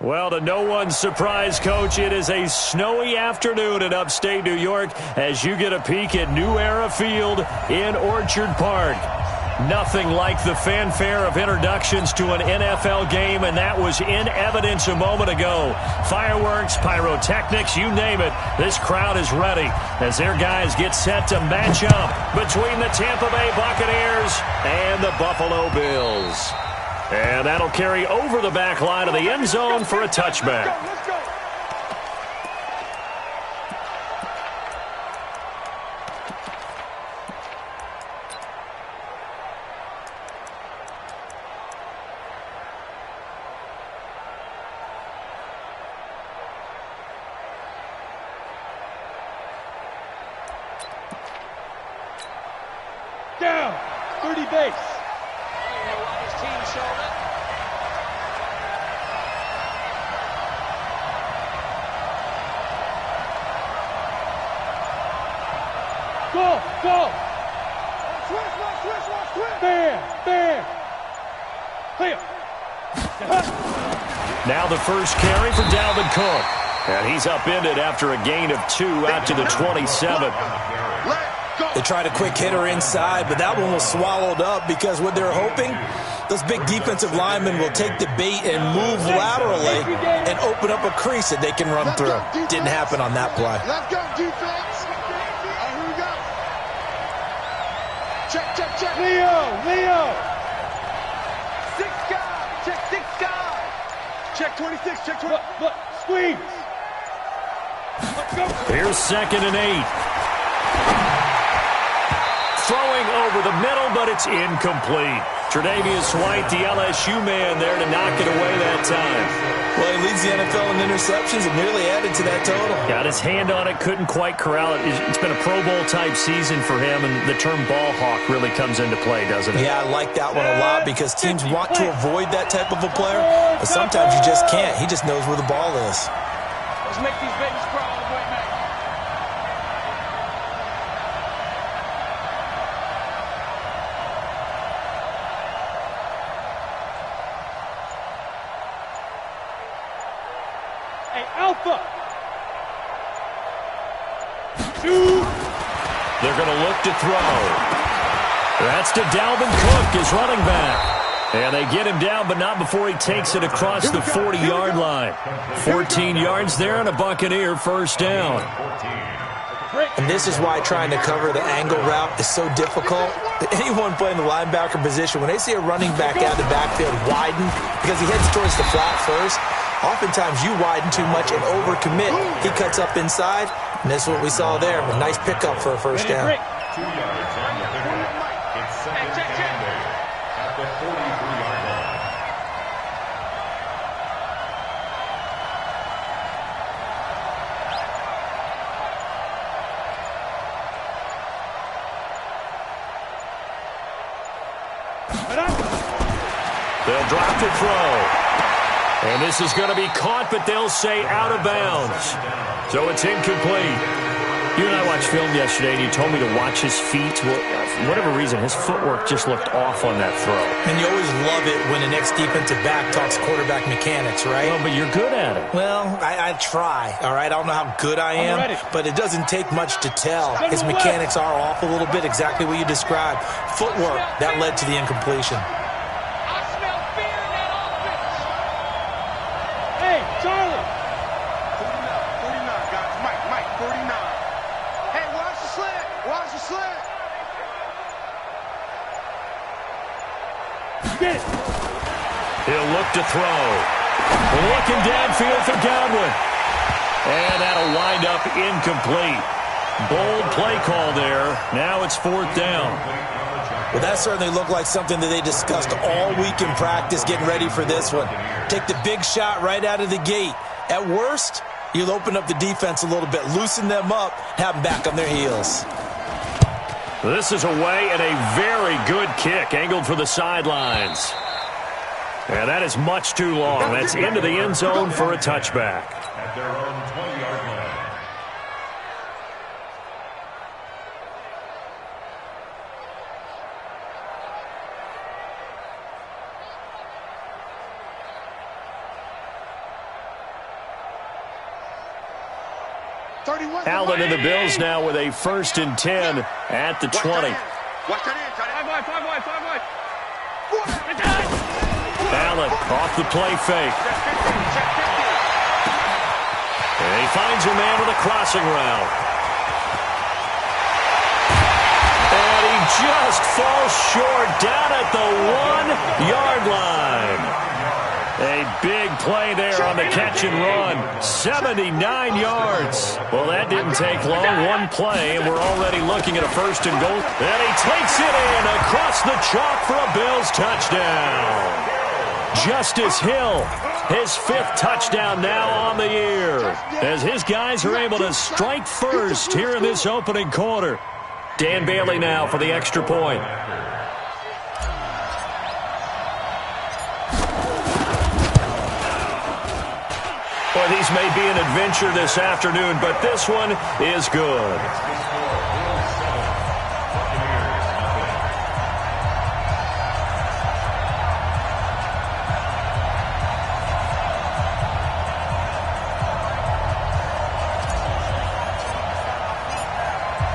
Well, to no one's surprise, Coach, it is a snowy afternoon in upstate New York as you get a peek at New Era Field in Orchard Park. Nothing like the fanfare of introductions to an NFL game, and that was in evidence a moment ago. Fireworks, pyrotechnics, you name it. This crowd is ready as their guys get set to match up between the Tampa Bay Buccaneers and the Buffalo Bills. And that'll carry over the back line of the end zone for a touchback. Let's go. Down, 30 base. Go! Switch! Bam! Clear! Now the first carry for Dalvin Cook. And he's upended after a gain of 2 out to the 27. They tried a quick hitter inside, but that one was swallowed up because what they're hoping, those big defensive linemen will take the bait and move laterally and open up a crease that they can run through. Didn't happen on that play. Let's go, defense! Check. Leo! 6 guys! Check 6 guys! Check 26, check 20. Look, squeeze! Let's go! Here's 2nd and 8. Throwing over the middle, but it's incomplete. Tre'Davious White, the LSU man there to knock it away that time. Well, he leads the NFL in interceptions and nearly added to that total. Got his hand on it, couldn't quite corral it. It's been a Pro Bowl-type season for him, and the term ball hawk really comes into play, doesn't it? Yeah, I like that one a lot because teams want to avoid that type of a player, but sometimes you just can't. He just knows where the ball is. Let's make these babies crawl all the way back. Hey, Alpha! Shoot! They're going to look to throw. That's to Dalvin Cook, his running back. And they get him down, but not before he takes it across the 40-yard line. 14 yards there and a Buccaneer first down. And this is why trying to cover the angle route is so difficult. Anyone playing the linebacker position, when they see a running back out of the backfield widen because he heads towards the flat first, oftentimes you widen too much and overcommit. He cuts up inside, and this is what we saw there. A nice pickup for a first down. 2 yards on the 30. It's 2nd and 8 at the 43-yard line. They'll drop to throw. And this is going to be caught, but they'll say out of bounds. So it's incomplete. You and I watched film yesterday, and you told me to watch his feet. Well, for whatever reason, his footwork just looked off on that throw. And you always love it when an ex-defensive back talks quarterback mechanics, right? Well, but you're good at it. Well, I try, all right? I don't know how good I am, but it doesn't take much to tell. His mechanics are off a little bit, exactly what you described. Footwork, that led to the incompletion. Charlie! 49, guys. Mike, 49. Hey, watch the slant. Get it. He'll look to throw. Looking downfield for Godwin. And that'll wind up incomplete. Bold play call there. Now it's 4th down. Well, that certainly looked like something that they discussed all week in practice, getting ready for this one. Take the big shot right out of the gate. At worst, you'll open up the defense a little bit, loosen them up, have them back on their heels. This is away and a very good kick, angled for the sidelines. And that is much too long. That's into the end zone for a touchback. At their own 20-yard line. Allen and the Bills now with a 1st and 10 at the 20. Allen off the play fake. And he finds a man with a crossing route. And he just falls short down at the 1-yard line. A big play there on the catch and run. 79 yards. Well, that didn't take long. One play, and we're already looking at a 1st and goal. And he takes it in across the chalk for a Bills touchdown. Justice Hill, his 5th touchdown now on the year, as his guys are able to strike first here in this opening quarter. Dan Bailey now for the extra point. Boy, these may be an adventure this afternoon, but this one is good.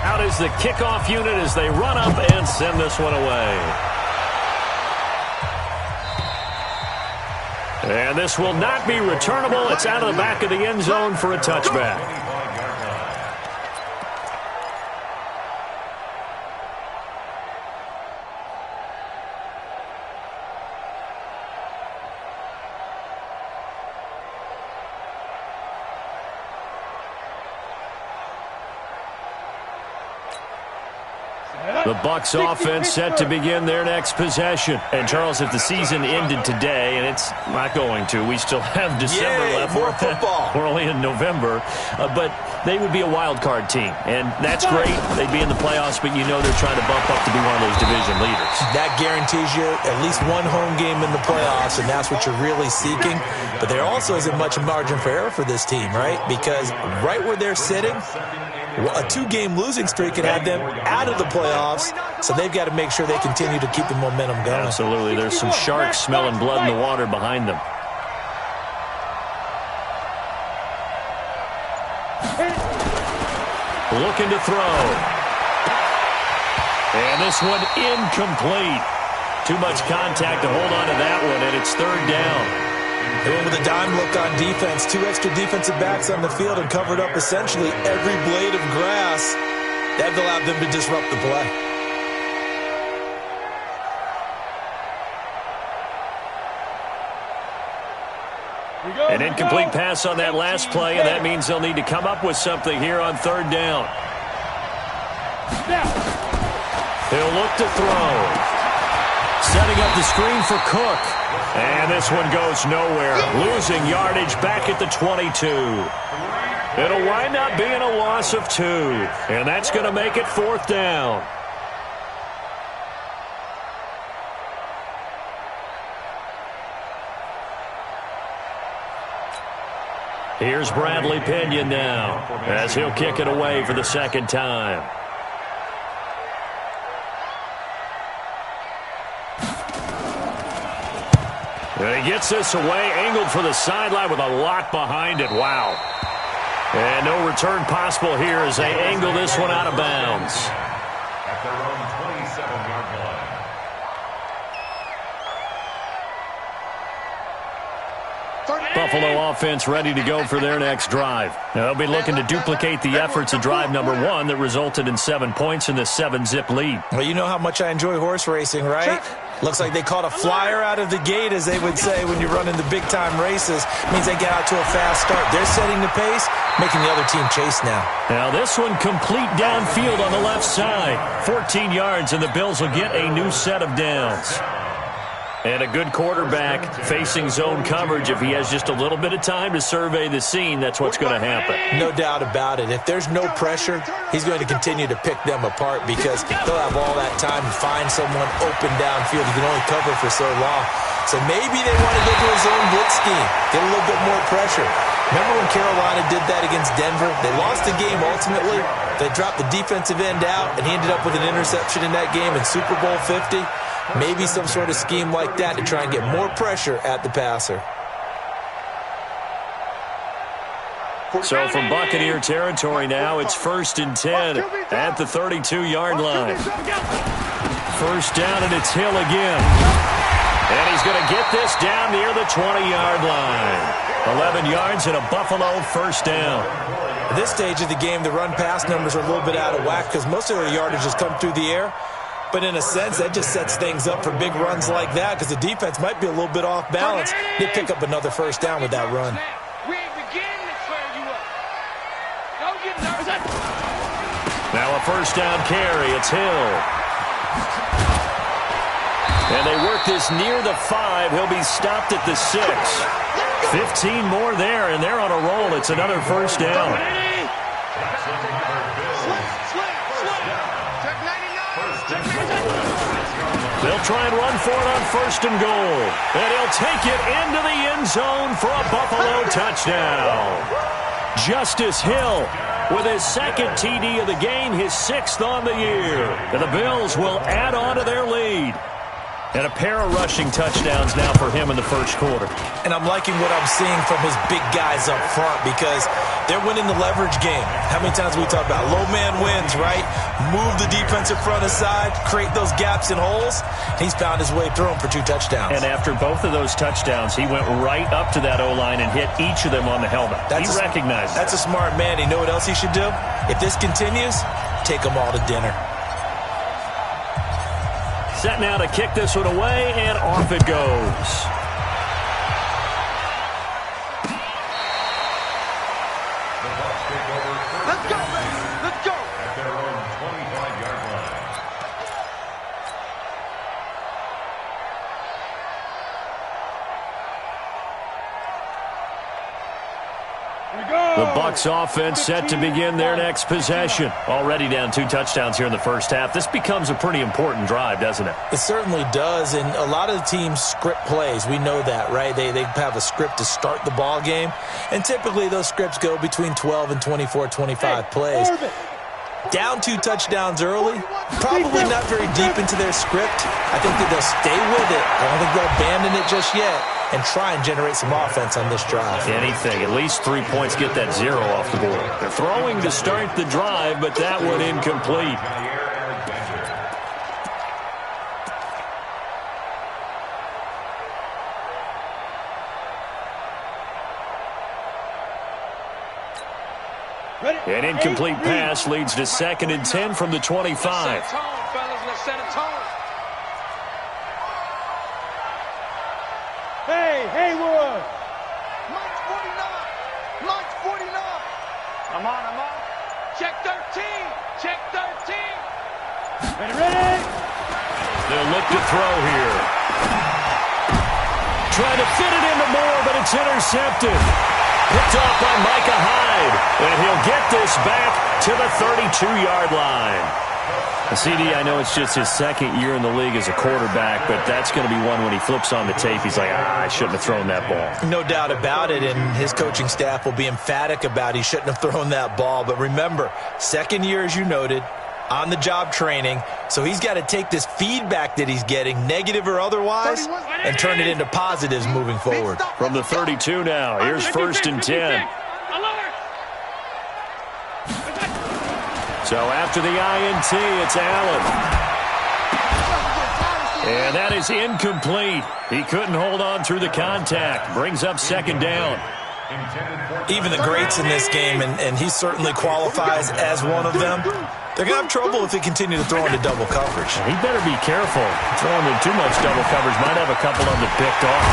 Out is the kickoff unit as they run up and send this one away. And this will not be returnable. It's out of the back of the end zone for a touchback. The Bucs offense set to begin their next possession. And, Charles, if the season ended today, and it's not going to, we still have December left. More football. We're only in November. But they would be a wild card team. And that's great. They'd be in the playoffs, but you know they're trying to bump up to be one of those division leaders. That guarantees you at least one home game in the playoffs, and that's what you're really seeking. But there also isn't much margin for error for this team, right? Because right where they're sitting, a 2-game losing streak could have them out of the playoffs, so they've got to make sure they continue to keep the momentum going. Absolutely. There's some sharks smelling blood in the water behind them. Looking to throw. And this one incomplete. Too much contact to hold on to that one, and it's 3rd down. Going with a dime look on defense. 2 extra defensive backs on the field and covered up essentially every blade of grass. That allowed them to disrupt the play. An incomplete pass on that last play, and that means they'll need to come up with something here on 3rd down. He'll look to throw. Setting up the screen for Cook. And this one goes nowhere. Losing yardage back at the 22. It'll wind up being a loss of 2. And that's going to make it 4th down. Here's Bradley Pinion now as he'll kick it away for the 2nd time. And he gets this away, angled for the sideline with a lot behind it. Wow. And no return possible here as they angle this one out of bounds. At their own 27-yard line. Buffalo offense ready to go for their next drive. Now, they'll be looking to duplicate the efforts of drive number 1 that resulted in 7 points in the 7-zip lead. Well, you know how much I enjoy horse racing, right? Looks like they caught a flyer out of the gate, as they would say when you're running the big-time races. Means they get out to a fast start. They're setting the pace, making the other team chase now. Now this one complete downfield on the left side. 14 yards, and the Bills will get a new set of downs. And a good quarterback facing zone coverage. If he has just a little bit of time to survey the scene, that's what's going to happen. No doubt about it. If there's no pressure, he's going to continue to pick them apart because they'll have all that time to find someone open downfield. You can only cover for so long. So maybe they want to go to a zone blitz scheme, get a little bit more pressure. Remember when Carolina did that against Denver? They lost the game ultimately. They dropped the defensive end out, and he ended up with an interception in that game in Super Bowl 50. Maybe some sort of scheme like that to try and get more pressure at the passer. So from Buccaneer territory now, it's 1st and 10 at the 32-yard line. First down, and it's Hill again. And he's going to get this down near the 20-yard line. 11 yards and a Buffalo first down. At this stage of the game, the run-pass numbers are a little bit out of whack because most of their yardage has come through the air. But in a sense, that just sets things up for big runs like that because the defense might be a little bit off balance. They pick up another first down with that run. Now a first down carry. It's Hill. And they work this near the 5. He'll be stopped at the 6. 15 more there, and they're on a roll. It's another first down. They'll try and run for it on 1st and goal. And he'll take it into the end zone for a Buffalo touchdown. Justice Hill with his 2nd TD of the game, his 6th on the year. And the Bills will add on to their lead. And a pair of rushing touchdowns now for him in the first quarter. And I'm liking what I'm seeing from his big guys up front because they're winning the leverage game. How many times we talk about low man wins, right? Move the defensive front aside, create those gaps and holes. He's found his way through them for 2 touchdowns. And after both of those touchdowns, he went right up to that O-line and hit each of them on the helmet. He recognized That's a smart man. You know what else he should do? If this continues, take them all to dinner. Set now to kick this one away, and off it goes. Let's go, let's go. At their own 25-yard line. The Bucs offense set to begin their next possession. Already down 2 touchdowns here in the first half. This becomes a pretty important drive, doesn't it? It certainly does, and a lot of the teams script plays. We know that, right? They have a script to start the ball game, and typically those scripts go between 12 and 24, 25 plays. Down 2 touchdowns early, probably not very deep into their script. I think that they'll stay with it. I don't think they'll abandon it just yet and try and generate some offense on this drive. Anything. At least 3 points, get that 0 off the board. They're throwing to start the drive, but that one incomplete. An incomplete pass leads to 2nd and 10 from the 25. Hey, Haywood! Mike 49! Mike 49! I'm on. Check 13! Check 13! Ready? They'll look to throw here. Trying to fit it into Moore, but it's intercepted. Picked off by Micah Hyde. And he'll get this back to the 32-yard line. CD, I know it's just his 2nd year in the league as a quarterback, but that's going to be one when he flips on the tape, he's like, I shouldn't have thrown that ball. No doubt about it, and his coaching staff will be emphatic about he shouldn't have thrown that ball. But remember, 2nd year, as you noted, on-the-job training, so he's got to take this feedback that he's getting, negative or otherwise, and turn it into positives moving forward. From the 32 now, here's 1st and 10. So after the INT, it's Allen. And that is incomplete. He couldn't hold on through the contact. Brings up 2nd down. Even the greats in this game, and he certainly qualifies as one of them, they're going to have trouble if they continue to throw into double coverage. He better be careful. Throwing in too much double coverage might have a couple of them picked off.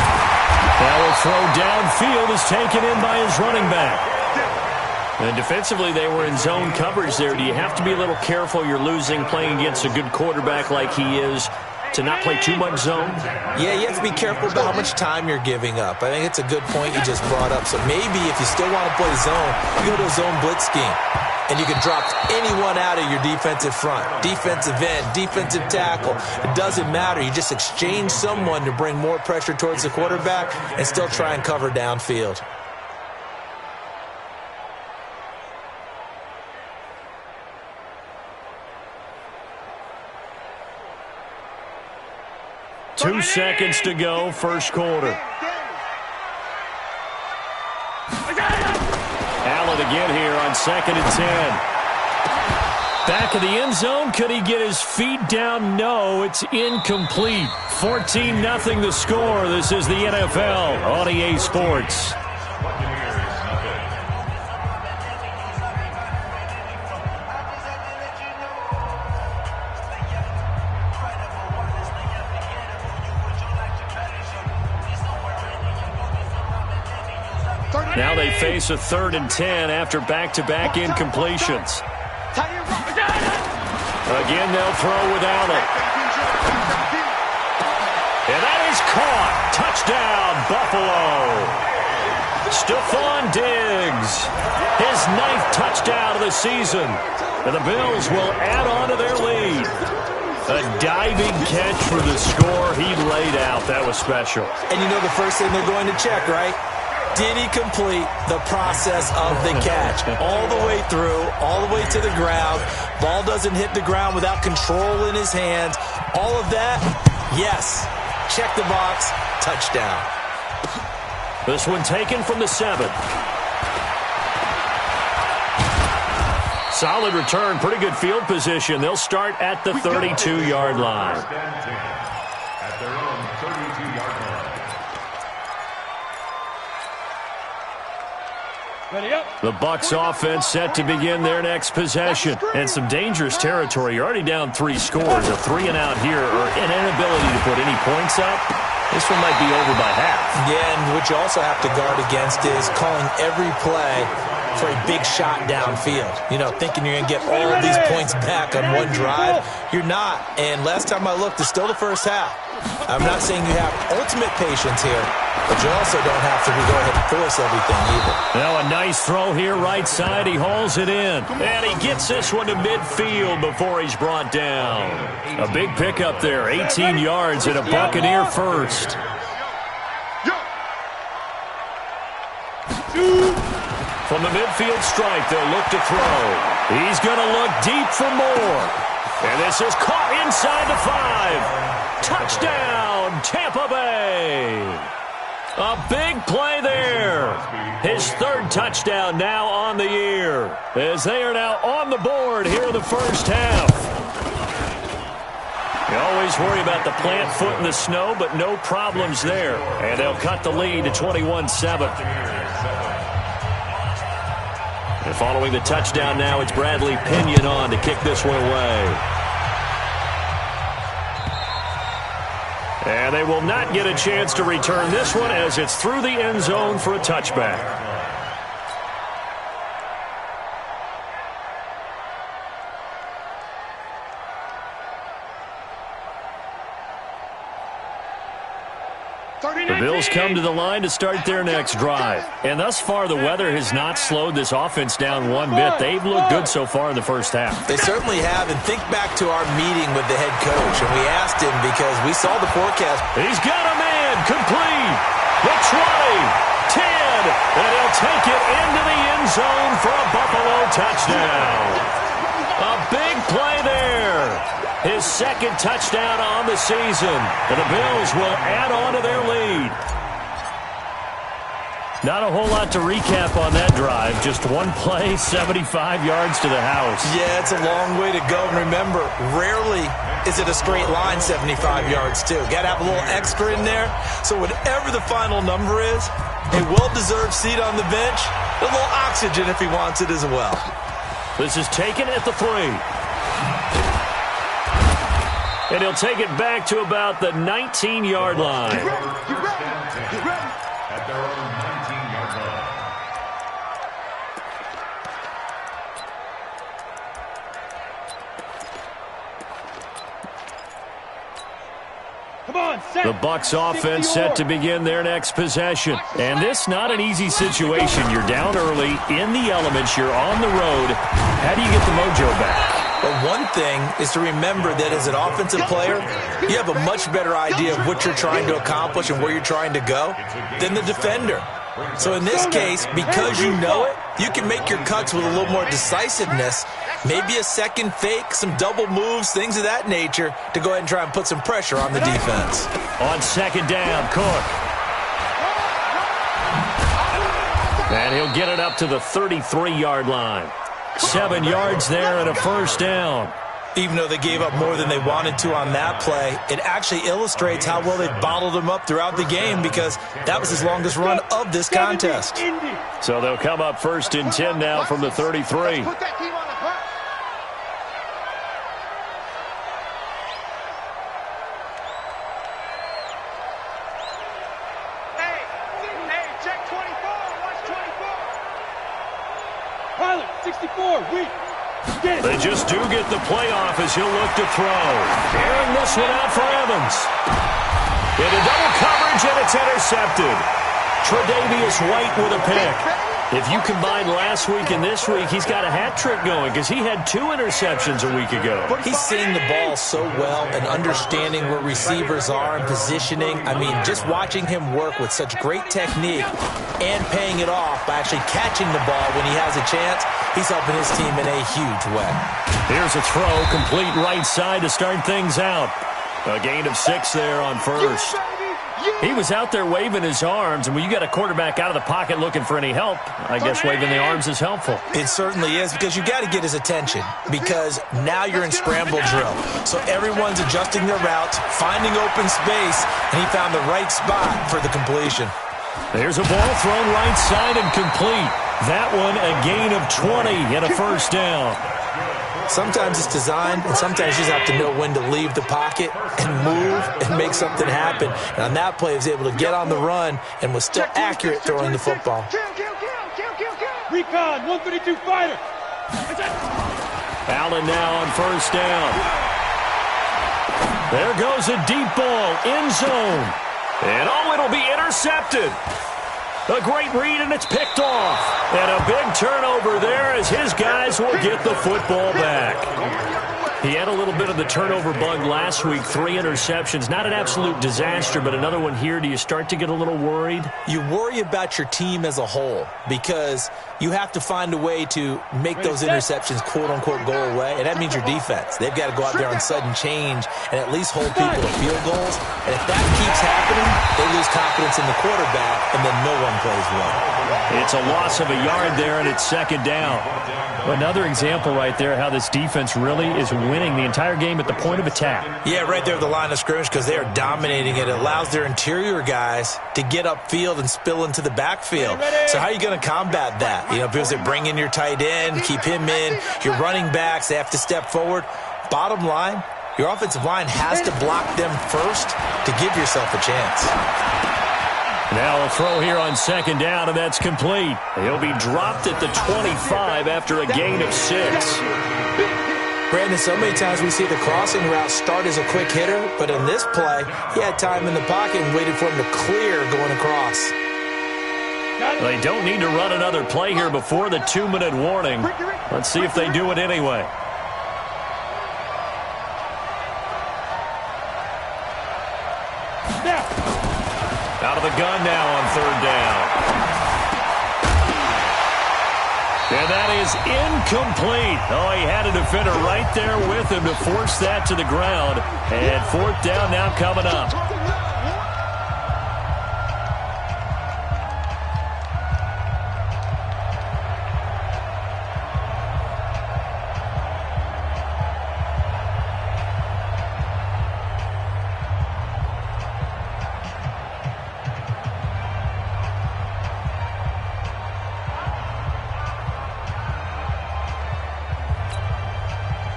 Now a throw downfield is taken in by his running back. And defensively, they were in zone coverage there. Do you have to be a little careful? You're losing playing against a good quarterback like he is to not play too much zone? Yeah, you have to be careful about how much time you're giving up. I think it's a good point you just brought up. So maybe if you still want to play zone, you go to a zone blitz scheme. And you can drop anyone out of your defensive front, defensive end, defensive tackle. It doesn't matter. You just exchange someone to bring more pressure towards the quarterback and still try and cover downfield. Two seconds to go, first quarter. Allen again here on 2nd and 10. Back of the end zone. Could he get his feet down? No, it's incomplete. 14-0 the score. This is the NFL on EA Sports. Now they face a 3rd and 10 after back-to-back incompletions. Again, they'll throw without it. And that is caught. Touchdown, Buffalo. Stephon Diggs, his 9th touchdown of the season. And the Bills will add on to their lead. A diving catch for the score he laid out. That was special. And you know the first thing they're going to check, right? Did he complete the process of the catch? All the way through, all the way to the ground. Ball doesn't hit the ground without control in his hands. All of that, yes. Check the box, touchdown. This one taken from the 7. Solid return, pretty good field position. They'll start at the 32-yard line. At their own 32-yard line. The Bucs offense set to begin their next possession. And some dangerous territory. You're already down 3 scores. A 3-and-out here, or an inability to put any points up. This one might be over by half. Yeah, and what you also have to guard against is calling every play for a big shot downfield. You know, thinking you're going to get all of these points back on one drive. You're not. And last time I looked, it's still the first half. I'm not saying you have ultimate patience here, but you also don't have to go ahead and force everything either. Now a nice throw here right side. He hauls it in. And he gets this one to midfield before he's brought down. A big pickup there. 18 yards and a Buccaneer first. From the midfield stripe, they'll look to throw. He's going to look deep for more. And this is caught inside the 5. Touchdown, Tampa Bay. A big play there. His 3rd touchdown now on the year, as they are now on the board here in the first half. You always worry about the plant foot in the snow, but no problems there. And they'll cut the lead to 21-7. And following the touchdown now, it's Bradley Pinion on to kick this one away. And they will not get a chance to return this one as it's through the end zone for a touchback. The Bills come to the line to start their next drive. And thus far, the weather has not slowed this offense down one bit. They've looked good so far in the first half. They certainly have. And think back to our meeting with the head coach. And we asked him because we saw the forecast. He's got a man complete. The 20, 10, and he'll take it into the end zone for a Buffalo touchdown. A big play there. His 2nd touchdown on the season. And the Bills will add on to their lead. Not a whole lot to recap on that drive. Just one play, 75 yards to the house. Yeah, it's a long way to go. And remember, rarely is it a straight line 75 yards, too. Got to have a little extra in there. So whatever the final number is, a well-deserved seat on the bench, a little oxygen if he wants it as well. This is taken at the 3. And he'll take it back to about the 19-yard line. At their own 19-yard line. The Bucs offense set to begin their next possession. And this not an easy situation. You're down early, in the elements, you're on the road. How do you get the mojo back? But one thing is to remember that as an offensive player, you have a much better idea of what you're trying to accomplish and where you're trying to go than the defender. So in this case, because you know it, you can make your cuts with a little more decisiveness, maybe a second fake, some double moves, things of that nature, to go ahead and try and put some pressure on the defense. On 2nd down, Cook. And he'll get it up to the 33-yard line. 7 yards there and a first down. Even though they gave up more than they wanted to on that play, it actually illustrates how well they bottled them up throughout the game because that was his longest run of this contest. So they'll come up 1st and 10 now from the 33. Put that team on the bus. Hey, check 24. Watch 24. Pilot, 64, weak. They just do get the playoff as he'll look to throw. Airing this one out for Evans. Into double coverage, and it's intercepted. Tre'Davious White with a pick. If you combine last week and this week, he's got a hat trick going because he had 2 interceptions a week ago. He's seeing the ball so well and understanding where receivers are and positioning. I mean, just watching him work with such great technique and paying it off by actually catching the ball when he has a chance, he's helping his team in a huge way. Here's a throw, complete right side to start things out. A gain of 6 there on first. He was out there waving his arms, and when you got a quarterback out of the pocket looking for any help, I guess waving the arms is helpful. It certainly is because you got to get his attention because now you're in scramble drill. So everyone's adjusting their routes, finding open space, and he found the right spot for the completion. There's a ball thrown right side and complete. That one a gain of 20 and a first down. Sometimes it's designed, and sometimes you just have to know when to leave the pocket and move and make something happen. And on that play, he was able to get on the run and was still accurate throwing the football. Recon, 132 fighter. Allen now on first down. There goes a deep ball, end zone. And it'll be intercepted. A great read, and it's picked off. And a big turnover there as his guys will get the football back. He had a little bit of the turnover bug last week, 3 interceptions. Not an absolute disaster, but another one here. Do you start to get a little worried? You worry about your team as a whole because you have to find a way to make those interceptions, quote-unquote, go away, and that means your defense. They've got to go out there on sudden change and at least hold people to field goals. And if that keeps happening, they lose confidence in the quarterback, and then no one plays well. It's a loss of a yard there, and it's 2nd down. Another example right there how this defense really is winning the entire game at the point of attack. Yeah, right there at the line of scrimmage because they are dominating it. It allows their interior guys to get upfield and spill into the backfield. So how are you going to combat that? You know, because they bring in your tight end, keep him in. Your running backs, they have to step forward. Bottom line, your offensive line has to block them first to give yourself a chance. Now a throw here on 2nd down, and that's complete. He'll be dropped at the 25 after a gain of 6. Brandon, so many times we see the crossing route start as a quick hitter, but in this play, he had time in the pocket and waited for him to clear going across. They don't need to run another play here before the 2-minute warning. Let's see if they do it anyway. Out of the gun now on 3rd down. And that is incomplete. Oh, he had a defender right there with him to force that to the ground. And 4th down now coming up.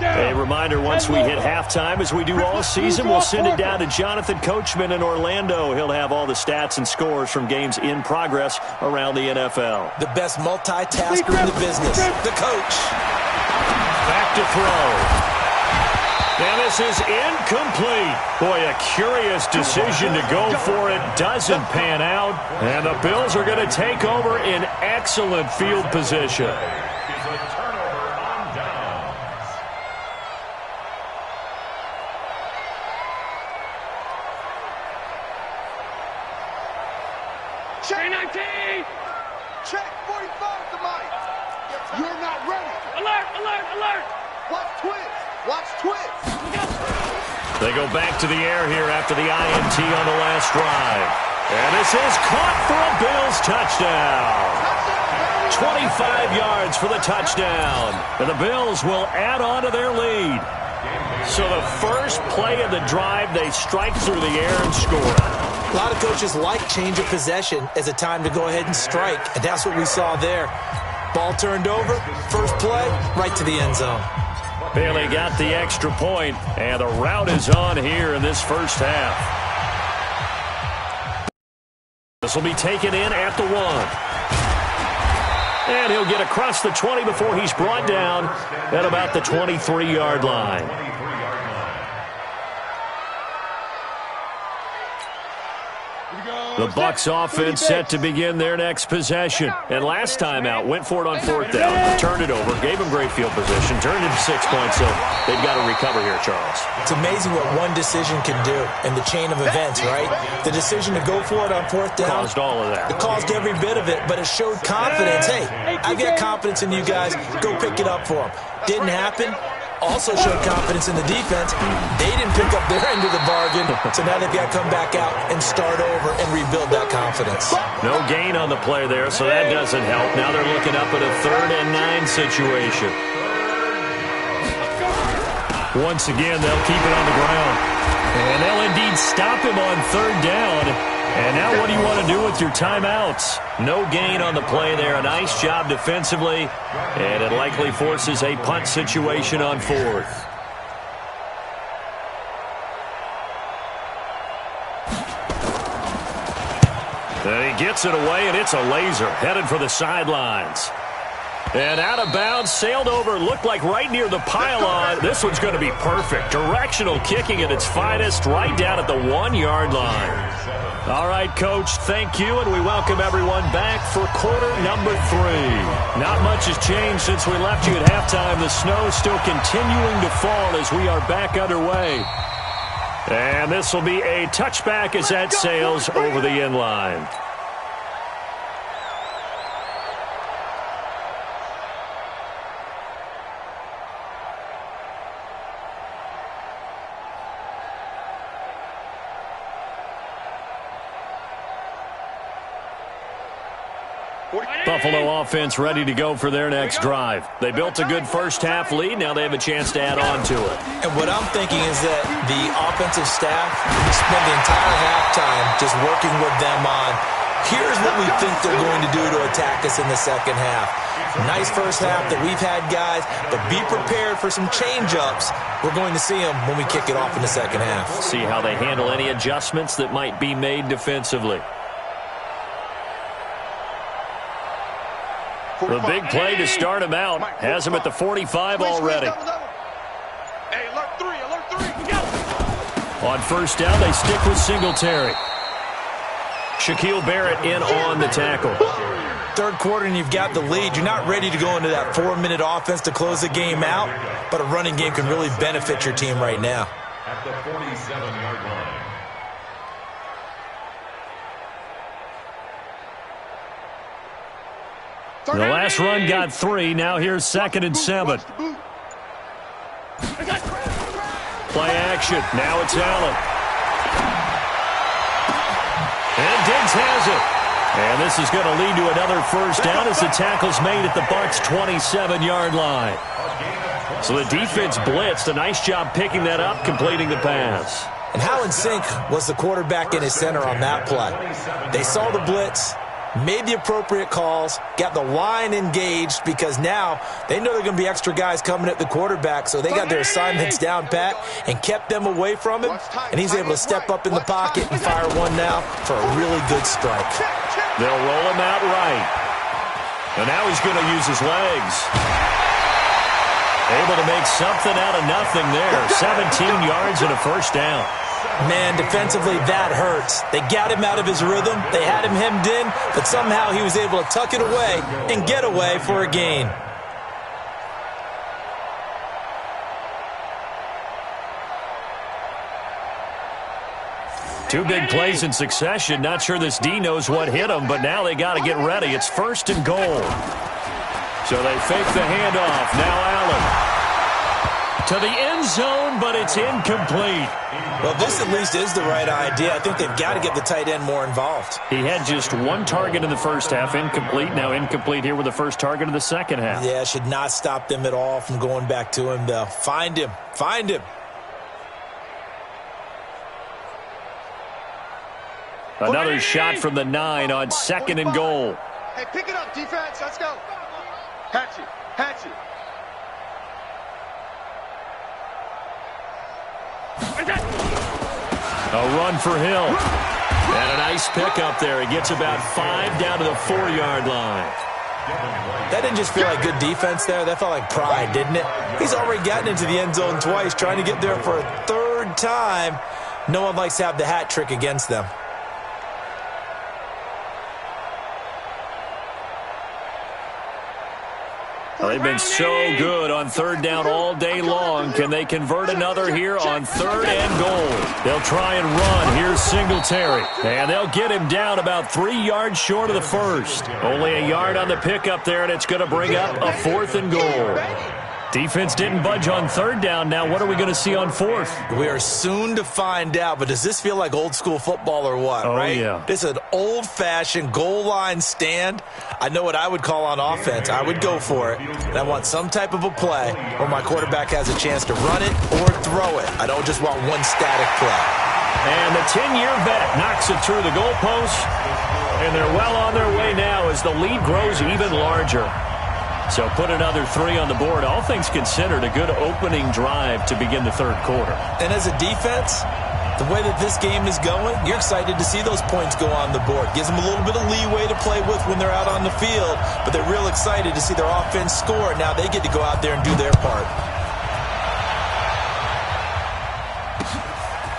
A reminder, once we hit halftime, as we do all season, we'll send it down to Jonathan Coachman in Orlando. He'll have all the stats and scores from games in progress around the NFL. The best multitasker in the business, the coach. Back to throw. And this is incomplete. Boy, a curious decision to go for it. Doesn't pan out. And the Bills are going to take over in excellent field position. Check 19! Check 45 to Mike. You're not ready. Alert, alert, alert! Watch twist. Watch twist. They go back to the air here after the INT on the last drive. And this is caught for a Bills touchdown. 25 yards for the touchdown. And the Bills will add on to their lead. So the first play of the drive, they strike through the air and score. A lot of coaches like change of possession as a time to go ahead and strike, and that's what we saw there. Ball turned over, first play, right to the end zone. Bailey got the extra point, and the route is on here in this first half. This will be taken in at the 1. And he'll get across the 20 before he's brought down at about the 23-yard line. The Bucs offense set to begin their next possession. And last time out, went for it on 4th down, turned it over, gave him great field position, turned it to 6 points, so they've got to recover here, Charles. It's amazing what one decision can do in the chain of events, right? The decision to go for it on 4th down. Caused all of that. It caused every bit of it, but it showed confidence. Hey, I've got confidence in you guys. Go pick it up for them. Didn't happen. Also showed confidence in the defense. They didn't pick up their end of the bargain, so now they've got to come back out and start over and rebuild that confidence. No gain on the play there, so that doesn't help. Now they're looking up at a 3rd and 9 situation. Once again, they'll keep it on the ground. And they'll indeed stop him on 3rd down. And now what do you want to do with your timeouts? No gain on the play there. A nice job defensively. And it likely forces a punt situation on 4th. And he gets it away, and it's a laser headed for the sidelines. And out of bounds, sailed over, looked like right near the pylon. This one's going to be perfect. Directional kicking at its finest, right down at the 1-yard line. All right, Coach, thank you, and we welcome everyone back for quarter number 3. Not much has changed since we left you at halftime. The snow still continuing to fall as we are back underway. And this will be a touchback as that sails over the end line. Buffalo offense ready to go for their next drive. They built a good first-half lead. Now they have a chance to add on to it. And what I'm thinking is that the offensive staff spend the entire halftime just working with them on, here's what we think they're going to do to attack us in the second half. Nice first half that we've had, guys, but be prepared for some change-ups. We're going to see them when we kick it off in the second half. See how they handle any adjustments that might be made defensively. The big play to start him out has him at the 45 already. Hey, alert 3, go! On 1st down, they stick with Singletary. Shaquille Barrett in on the tackle. 3rd quarter and you've got the lead. You're not ready to go into that 4-minute offense to close the game out, but a running game can really benefit your team right now. At the 47-yard line. The last run got 3. Now here's 2nd and 7. Play action. Now it's Allen. And Diggs has it. And this is going to lead to another first down as the tackle's made at the Bucs' 27-yard line. So the defense blitzed. A nice job picking that up, completing the pass. And how in sync was the quarterback in his center on that play? They saw the blitz, made the appropriate calls, got the line engaged because now they know there are going to be extra guys coming at the quarterback, so they got their assignments down pat and kept them away from him, and he's able to step up in the pocket and fire one now for a really good strike. They'll roll him out right. And now he's going to use his legs. Able to make something out of nothing there. 17 yards and a first down. Man, defensively, that hurts. They got him out of his rhythm. They had him hemmed in, but somehow he was able to tuck it away and get away for a gain. Two big plays in succession. Not sure this D knows what hit him, but now they got to get ready. It's 1st and goal. So they fake the handoff. Now Allen. to the end zone, but it's incomplete. Well, this at least is the right idea. I think they've got to get the tight end more involved. He had just one target in the first half, incomplete. Now incomplete here with the first target of the second half. Yeah, should not stop them at all from going back to him, though. Find him. Find him. Another shot from the 9 on 2nd and goal. Hey, pick it up, defense. Let's go. Hatch it. Hatch it. A run for Hill. And a nice pickup there. He gets about 5 down to the 4-yard line. That didn't just feel like good defense there. That felt like pride, didn't it? He's already gotten into the end zone twice, trying to get there for a 3rd time. No one likes to have the hat trick against them. Well, they've been so good on 3rd down all day long. Can they convert another here on 3rd and goal? They'll try and run. Here's Singletary. And they'll get him down about 3 yards short of the first. Only a yard on the pickup there, and it's going to bring up a 4th and goal. Defense didn't budge on 3rd down. Now what are we going to see on 4th? We are soon to find out, but does this feel like old school football or what, Oh, right? yeah. This is an old-fashioned goal line stand. I know what I would call on offense. I would go for it. And I want some type of a play where my quarterback has a chance to run it or throw it. I don't just want one static play. And the 10-year vet knocks it through the goalpost. And they're well on their way now as the lead grows even larger. So put another 3 on the board. All things considered, a good opening drive to begin the 3rd quarter. And as a defense, the way that this game is going, you're excited to see those points go on the board. Gives them a little bit of leeway to play with when they're out on the field, but they're real excited to see their offense score. Now they get to go out there and do their part.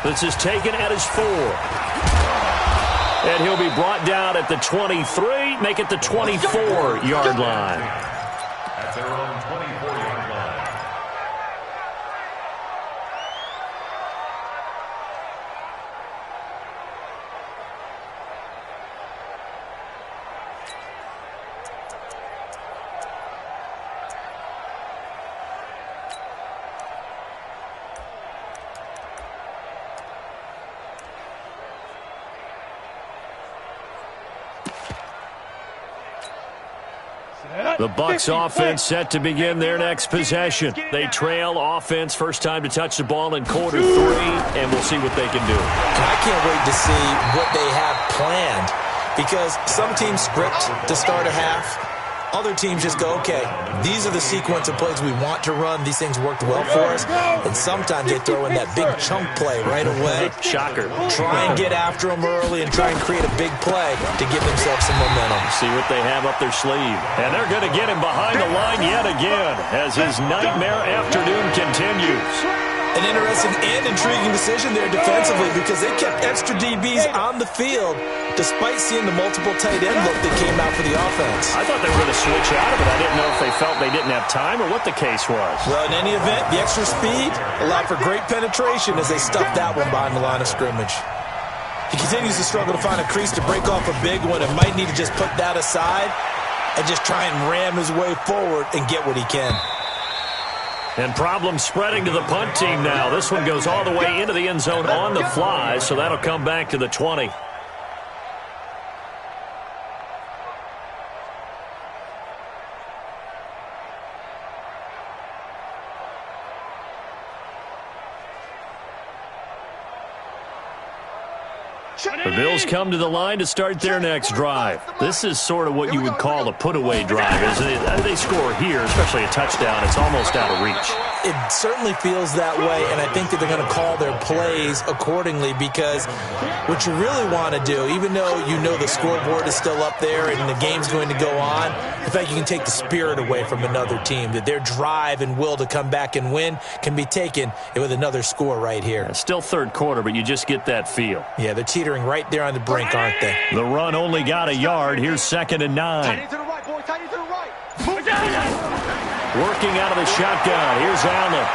This is taken at his 4. And he'll be brought down at the 23, make it the 24-yard line. At their own 24-yard line. The Bucs offense set to begin their next possession. They trail offense, first time to touch the ball in quarter 3, and we'll see what they can do. I can't wait to see what they have planned, because some teams script to start a half. Other teams just go, okay, these are the sequence of plays we want to run. These things worked well for us. And sometimes they throw in that big chunk play right away. Shocker. Try and get after them early and try and create a big play to give themselves some momentum. See what they have up their sleeve. And they're going to get him behind the line yet again as his nightmare afternoon continues. An interesting and intriguing decision there defensively, because they kept extra DBs on the field despite seeing the multiple tight end look that came out for the offense. I thought they were going to switch out of it. I didn't know if they felt they didn't have time or what the case was. Well, in any event, the extra speed allowed for great penetration as they stuffed that one behind the line of scrimmage. He continues to struggle to find a crease to break off a big one, and might need to just put that aside and just try and ram his way forward and get what he can. And problems spreading to the punt team now. This one goes all the way into the end zone on the fly, so that'll come back to the 20. The Bills come to the line to start their next drive. This is sort of what you would call a put-away drive, isn't it? They score here, especially a touchdown. It's almost out of reach. It certainly feels that way, and I think that they're going to call their plays accordingly, because what you really want to do, even though you know the scoreboard is still up there and the game's going to go on, in fact, you can take the spirit away from another team, that their drive and will to come back and win can be taken with another score right here. It's still 3rd quarter, but you just get that feel. Yeah, they're teetering right there on the brink, aren't they? The run only got a yard. Here's 2nd and 9. Tight end to the right, boy. Tight end to the right. Working out of the shotgun. Here's Allen.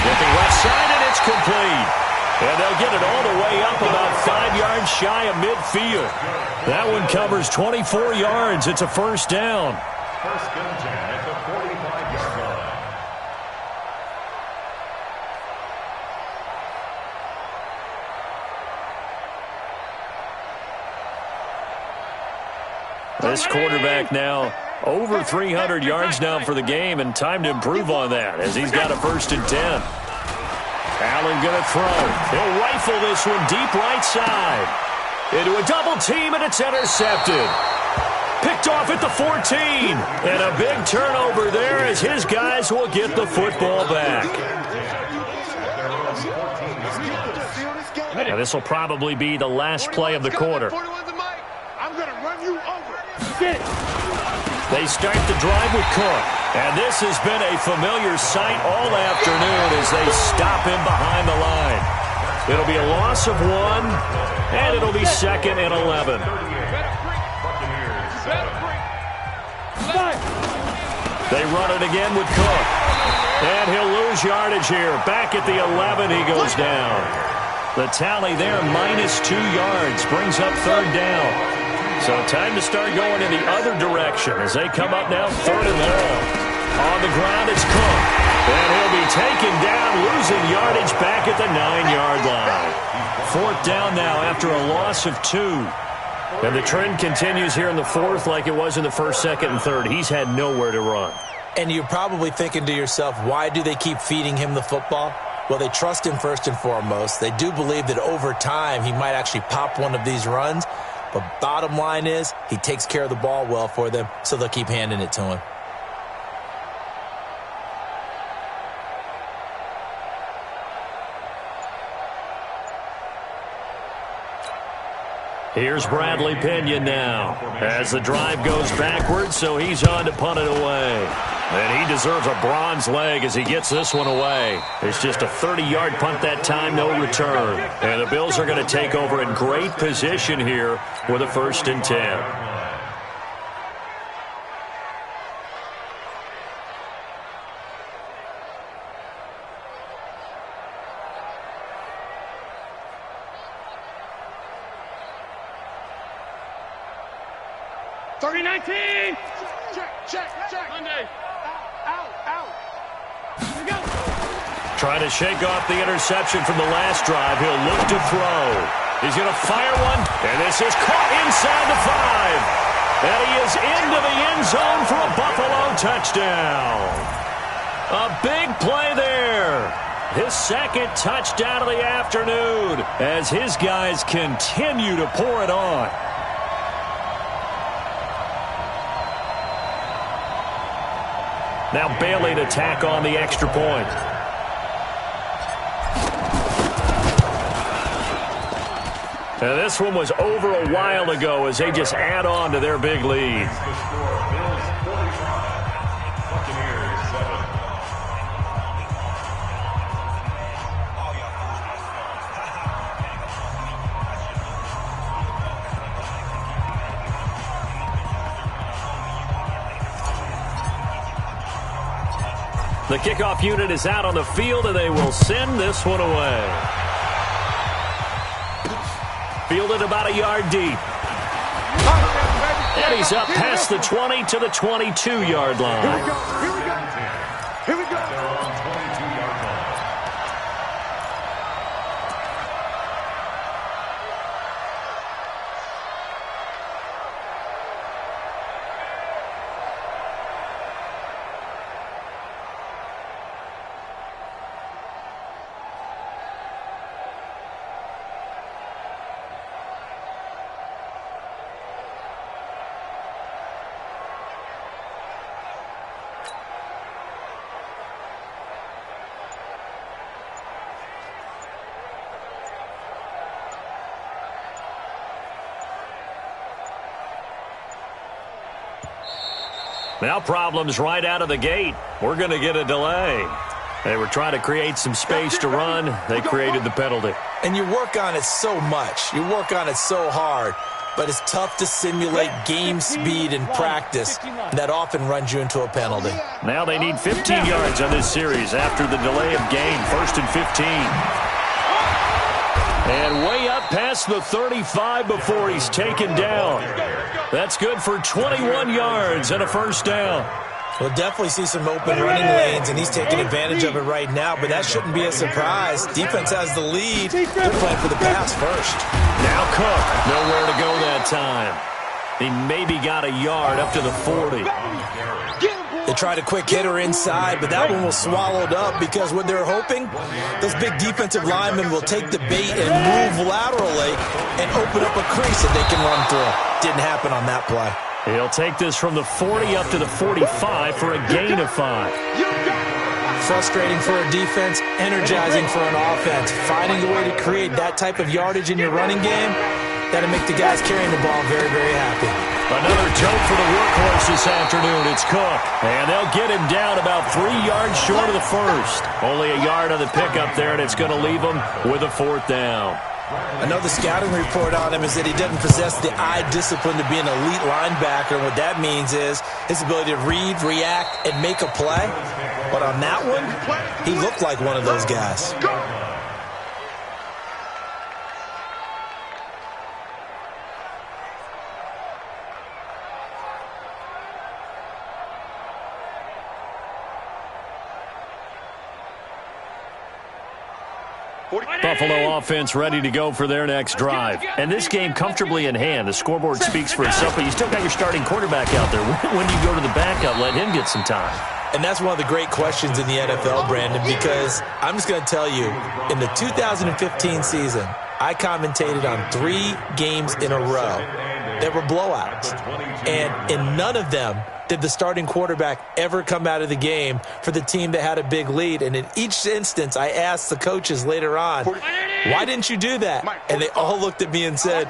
Looking left side, and it's complete. And they'll get it all the way up about 5 yards shy of midfield. That one covers 24 yards. It's a first down. First and 10 at the 45-yard line. This quarterback now over 300 yards now for the game, and time to improve on that as he's got a 1st and 10. Allen going to throw. He'll rifle this one deep right side. Into a double team, and it's intercepted. Picked off at the 14. And a big turnover there as his guys will get the football back. Now this will probably be the last play of the quarter. I'm going to run you over. They start the drive with Cook. And this has been a familiar sight all afternoon as they stop him behind the line. It'll be a loss of 1, and it'll be 2nd and 11. They run it again with Cook. And he'll lose yardage here. Back at the 11, he goes down. The tally there, -2 yards, brings up 3rd down. So time to start going in the other direction as they come up now 3rd and long. On the ground, it's Cook. And he'll be taken down, losing yardage back at the 9-yard line. 4th down now after a loss of 2. And the trend continues here in the 4th like it was in the 1st, 2nd, and 3rd. He's had nowhere to run. And you're probably thinking to yourself, why do they keep feeding him the football? Well, they trust him first and foremost. They do believe that over time he might actually pop one of these runs. But bottom line is he takes care of the ball well for them, so they'll keep handing it to him. Here's Bradley Pinion now as the drive goes backwards, so he's on to punt it away. And he deserves a bronze leg as he gets this one away. It's just a 30-yard punt that time, no return. And the Bills are going to take over in great position here with a 1st and 10. Check. Monday. Out. Here we go. Trying to shake off the interception from the last drive. He'll look to throw. He's going to fire one, and this is caught inside the 5. And he is into the end zone for a Buffalo touchdown. A big play there. His 2nd touchdown of the afternoon as his guys continue to pour it on. Now Bailey to tack on the extra point. Now this one was over a while ago as they just add on to their big lead. The kickoff unit is out on the field, and they will send this one away. Fielded about a yard deep. And he's up past the 20 to the 22-yard line. Here we go. Now problems right out of the gate. We're going to get a delay. They were trying to create some space to run. They created the penalty. And you work on it so much. You work on it so hard. But it's tough to simulate game speed in practice. That often runs you into a penalty. Now they need 15 yards on this series after the delay of game. 1st and 15. And way up past the 35 before he's taken down. That's good for 21 yards and a 1st down. We'll definitely see some open running lanes, and he's taking advantage of it right now, but that shouldn't be a surprise. Defense has the lead. They're playing for the pass first. Now Cook. Nowhere to go that time. He maybe got a yard up to the 40. They tried a quick hitter inside, but that one was swallowed up because what they're hoping, those big defensive linemen will take the bait and move laterally and open up a crease that they can run through. Didn't happen on that play. He'll take this from the 40 up to the 45 for a gain of 5. Frustrating for a defense, energizing for an offense. Finding a way to create that type of yardage in your running game, that'll make the guys carrying the ball very, very happy. Another tote for the workhorse this afternoon. It's Cook. And they'll get him down about 3 yards short of the first. Only a yard on the pickup there, and it's going to leave him with a 4th down. Another scouting report on him is that he doesn't possess the eye discipline to be an elite linebacker. And what that means is his ability to read, react, and make a play. But on that one, he looked like one of those guys. Buffalo offense ready to go for their next drive. And this game comfortably in hand. The scoreboard speaks for itself, but you still got your starting quarterback out there. When do you go to the backup, let him get some time? And that's one of the great questions in the NFL, Brandon, because I'm just going to tell you, in the 2015 season, I commentated on 3 games in a row that were blowouts. And in none of them did the starting quarterback ever come out of the game for the team that had a big lead. And in each instance, I asked the coaches later on, why didn't you do that? And they all looked at me and said,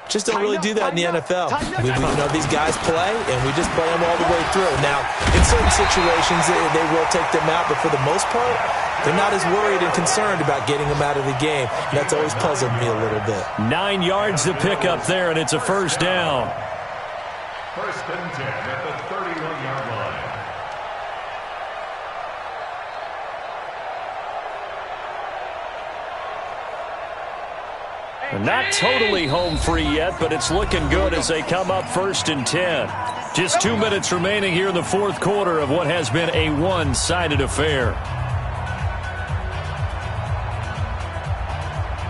just don't really do that in the NFL. We know these guys play, and we just play them all the way through. Now, in certain situations, they will take them out, but for the most part, they're not as worried and concerned about getting them out of the game. And that's always puzzled me a little bit. 9 yards to pick up there, and it's a 1st down. 1st and 10 at the 31-yard line. Not totally home free yet, but it's looking good as they come up 1st and 10. Just 2 minutes remaining here in the 4th quarter of what has been a one-sided affair.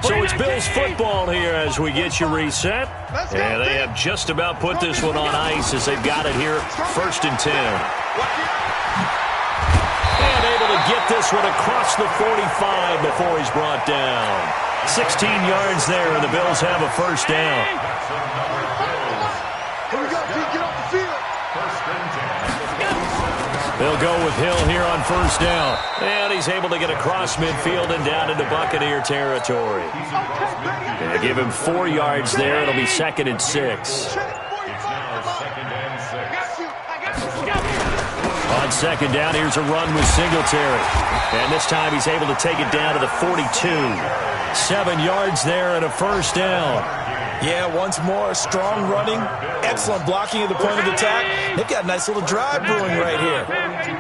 So it's Bills football here as we get you reset. And they have just about put this one on ice as they've got it here 1st and 10. And able to get this one across the 45 before he's brought down. 16 yards there, and the Bills have a 1st down. Here we go, Pete, get off the field. They'll go with Hill here on 1st down. And he's able to get across midfield and down into Buccaneer territory. They give him 4 yards there. It'll be 2nd and 6. On 2nd down, here's a run with Singletary. And this time he's able to take it down to the 42. 7 yards there and a 1st down. Yeah, once more, strong running, excellent blocking at the point of attack. They've got a nice little drive brewing right here.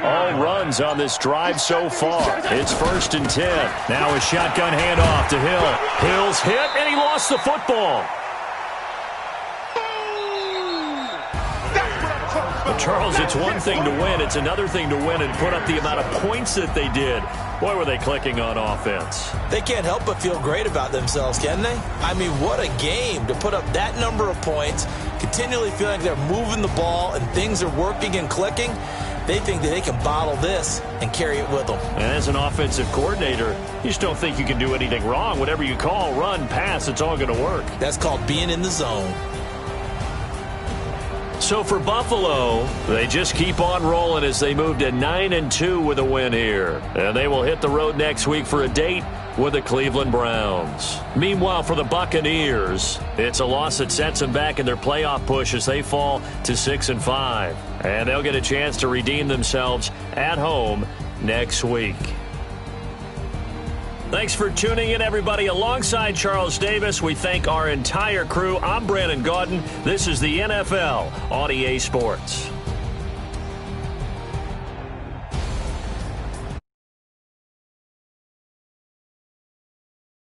All runs on this drive so far. It's 1st and 10. Now a shotgun handoff to Hill. Hill's hit, and he lost the football. But Charles, it's one thing to win. It's another thing to win and put up the amount of points that they did. Boy, were they clicking on offense. They can't help but feel great about themselves, can they? I mean, what a game to put up that number of points, continually feeling like they're moving the ball and things are working and clicking. They think that they can bottle this and carry it with them. And as an offensive coordinator, you just don't think you can do anything wrong. Whatever you call, run, pass, it's all going to work. That's called being in the zone. So for Buffalo, they just keep on rolling as they move to 9-2 with a win here. And they will hit the road next week for a date with the Cleveland Browns. Meanwhile, for the Buccaneers, it's a loss that sets them back in their playoff push as they fall to 6-5. And they'll get a chance to redeem themselves at home next week. Thanks for tuning in, everybody. Alongside Charles Davis, we thank our entire crew. I'm Brandon Gaudin. This is the NFL on EA Sports.